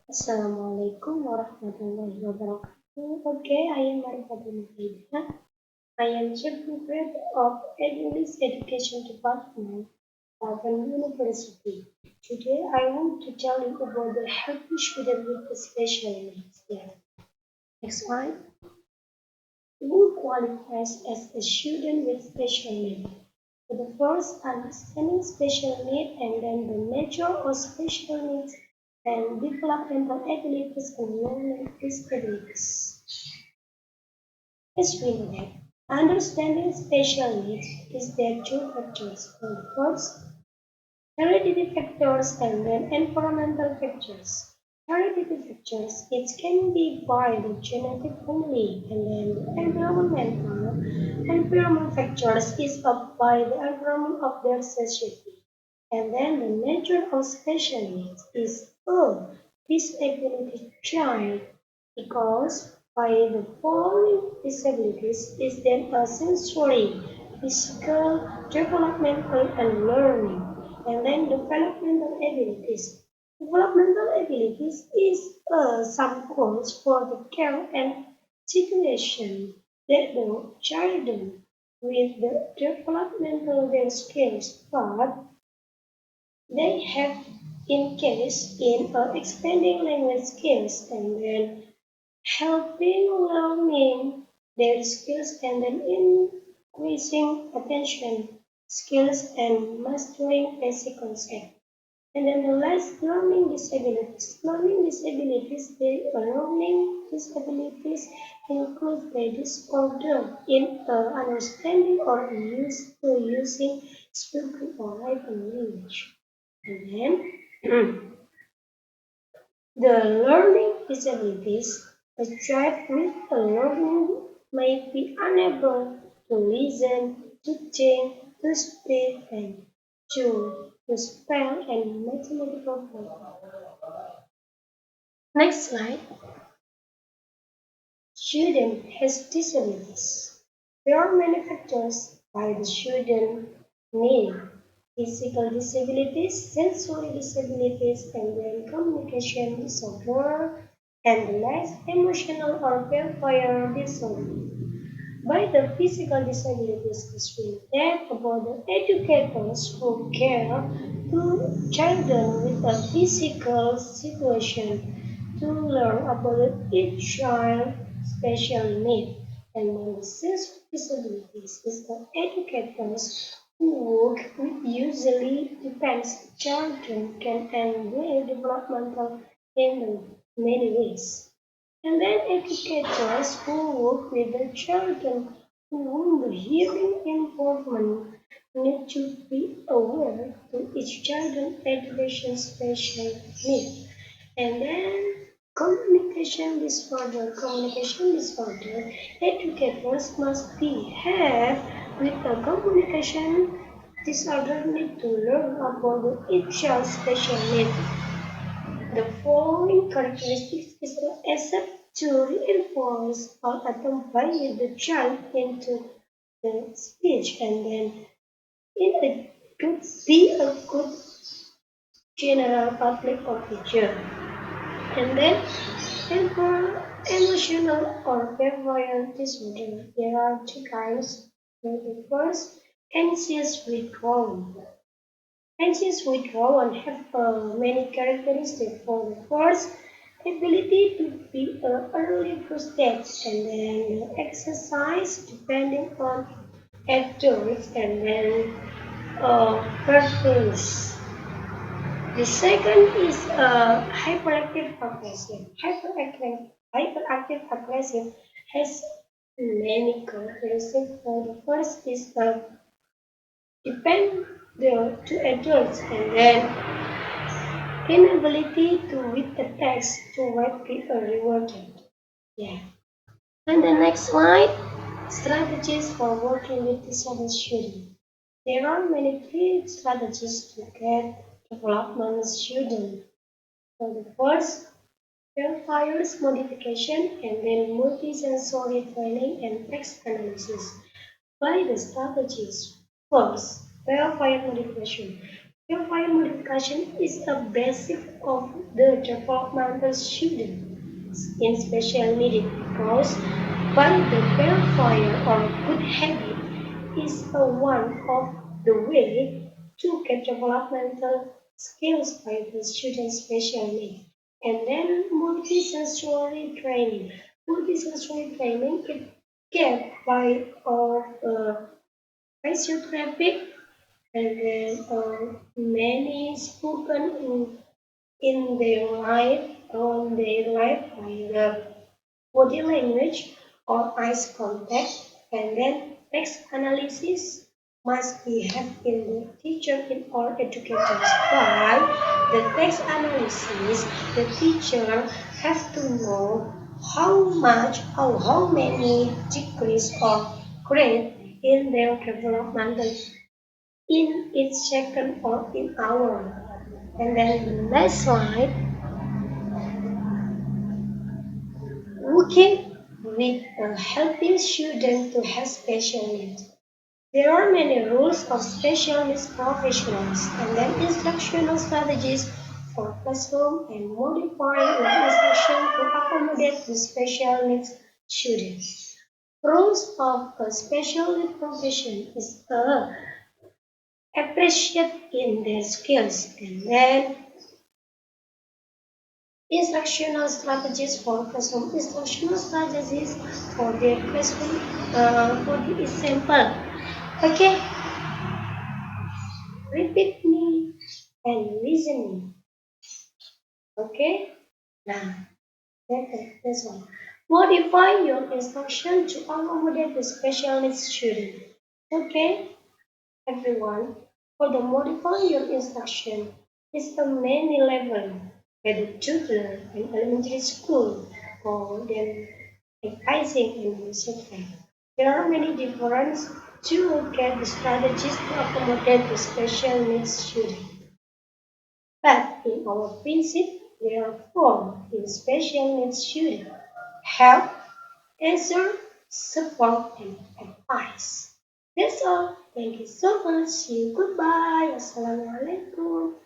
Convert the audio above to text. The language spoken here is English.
Assalamualaikum warahmatullahi wabarakatuh. Okay, I am Marifatul Muhaida. I am Chief Grade of English Education Department of an university. Today, I want to tell you about the healthy student with special needs. Yeah. Next slide. Who qualifies as a student with special needs? For the first, understanding special needs and then the nature of special needs and developmental abilities and learning disabilities. As we know that understanding special needs is there are two factors. For the first, hereditary factors and then environmental factors. Hereditary factors, it can be by the genetic only, and then the environmental factors is up by the environment of their society. And then the nature of special needs is a disability child because by the following disabilities is then a sensory, physical, developmental and learning. And then developmental abilities. Developmental abilities is some goals for the care and situation that the children with the developmental their skills but they have in case in expanding language skills and then helping learning their skills and then increasing attention skills and mastering basic concepts. And then the last learning disabilities. Learning disabilities, learning disabilities include the disorder in understanding or using spoken or written language. And then the learning disabilities, a child with a learning may be unable to listen, to think, to speak, and to spell and mathematical problem. Next slide. Student has disabilities. There are many factors why the student may physical disabilities, sensory disabilities, and then communication disorder, and the last emotional or welfare disorder. By the physical disabilities is that about the educators who care to children with a physical situation to learn about each child special need. And when the sensory disabilities is the educators who work with usually depends children can and their developmental in many ways. And then educators who work with the children who want the hearing improvement need to be aware to each child's education special need. And then communication disorder, educators must be have with a communication disorder need to learn about each child's special need. The following characteristics is accept to reinforce or accompany the child into the speech and then it could be a good general public or teacher. And then emotional or behavioral disorder. There are two kinds. The first, anxious withdrawal. Anxious withdrawal have many characteristics. For the first, ability to be early frustrated and then exercise depending on adults and then purpose. The second is hyperactive aggressive. Hyperactive aggressive has many characteristics. For the first is depend to adults and then inability to read the text to widely rewarded. Yeah. And the next slide, strategies for working with disabled students. There are many key strategies to get development student. For the first, requires modification and then multisensory training and text analysis. By the strategies, first, verify modification. Profile modification is a basic of the developmental students in special needs because while the verifier or good habit is a one of the way to get developmental skills by the student's special needs. And then multisensory training. Multisensory training is get by of physiotherapy and then many spoken in their life on their life by the body language or eyes contact and then text analysis must be had in the teacher in all educators. While the text analysis, the teacher has to know how much or how many degrees or grade in their developmental in each second or in hour. And then the next slide, working with a helping student to have special needs. There are many rules of special needs professionals and then instructional strategies for classroom and modifying the instruction to accommodate the special needs students. Rules of a special need profession is appreciate in their skills and then instructional strategies for classroom. Instructional strategies for the classroom for the example. Okay, repeat me and listening. Okay, now this one. Modify your instruction to accommodate the special needs student. Okay, everyone. For the modify your instruction is a many level, whether tutor in elementary school or then advising and etc. There are many different to get the strategies to accommodate the special needs student. But in our principle, there are four in special needs student: help, answer, support, and advice. That's all. Thank you so much. See you. Goodbye. Wassalamualaikum.